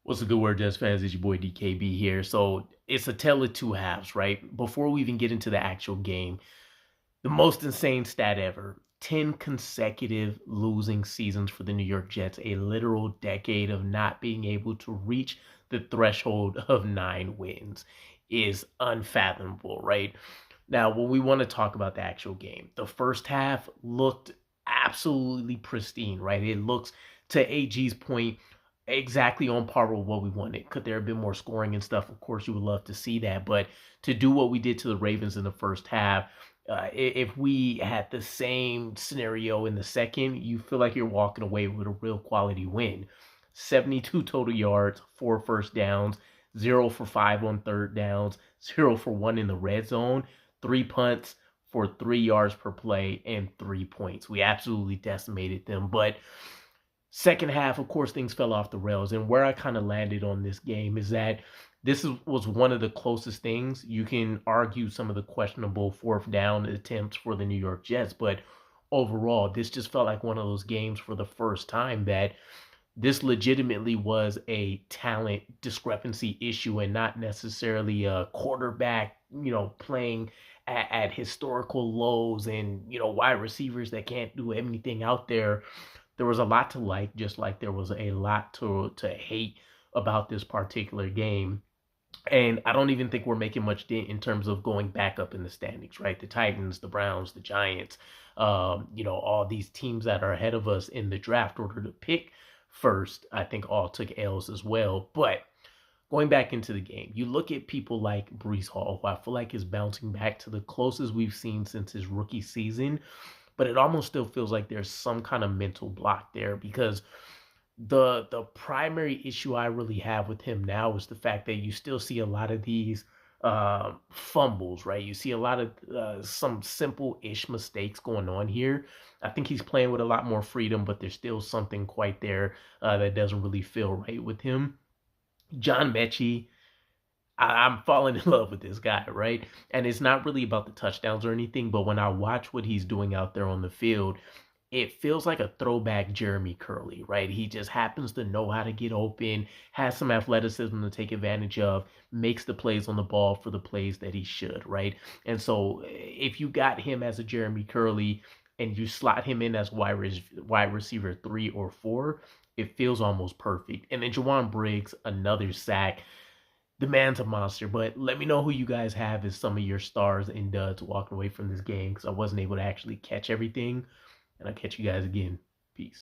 What's a good word, Jets fans? It's your boy DKB here. So it's a tale of two halves, right? Before we even get into the actual game, the most insane stat ever: 10 consecutive losing seasons for the New York Jets, a literal decade of not being able to reach the threshold of 9 wins is unfathomable, right? Now, when we want to talk about the actual game, the first half looked absolutely pristine, right? It looks, to AG's point, exactly on par with what we wanted. Could there have been more scoring and stuff? Of course, you would love to see that. But to do what we did to the Ravens in the first half, if we had the same scenario in the second, you feel like you're walking away with a real quality win. 72 total yards, 4 first downs, 0 for 5 on third downs, 0 for 1 in the red zone, 3 punts for 3 yards per play, and 3 points. We absolutely decimated them. But second half, of course, things fell off the rails. And where I kind of landed on this game is that was one of the closest things. You can argue some of the questionable fourth down attempts for the New York Jets, but overall, this just felt like one of those games for the first time that this legitimately was a talent discrepancy issue and not necessarily a quarterback, playing at historical lows and, wide receivers that can't do anything out there. There was a lot to like, just like there was a lot to hate about this particular game. And I don't even think we're making much dent in terms of going back up in the standings, right? The Titans, the Browns, the Giants, all these teams that are ahead of us in the draft order to pick first, I think all took L's as well. But going back into the game, you look at people like Brees Hall, who I feel like is bouncing back to the closest we've seen since his rookie season, but it almost still feels like there's some kind of mental block there because the primary issue I really have with him now is the fact that you still see a lot of these fumbles, right? You see a lot of some simple-ish mistakes going on here. I think he's playing with a lot more freedom, but there's still something quite there that doesn't really feel right with him. John Mechie, I'm falling in love with this guy, right? And it's not really about the touchdowns or anything, but when I watch what he's doing out there on the field, it feels like a throwback Jeremy Curley, right? He just happens to know how to get open, has some athleticism to take advantage of, makes the plays on the ball for the plays that he should, right? And so if you got him as a Jeremy Curley and you slot him in as wide receiver 3 or 4, it feels almost perfect. And then Jawan Briggs, another sack. The man's a monster, but let me know who you guys have as some of your stars and duds walking away from this game because I wasn't able to actually catch everything. And I'll catch you guys again.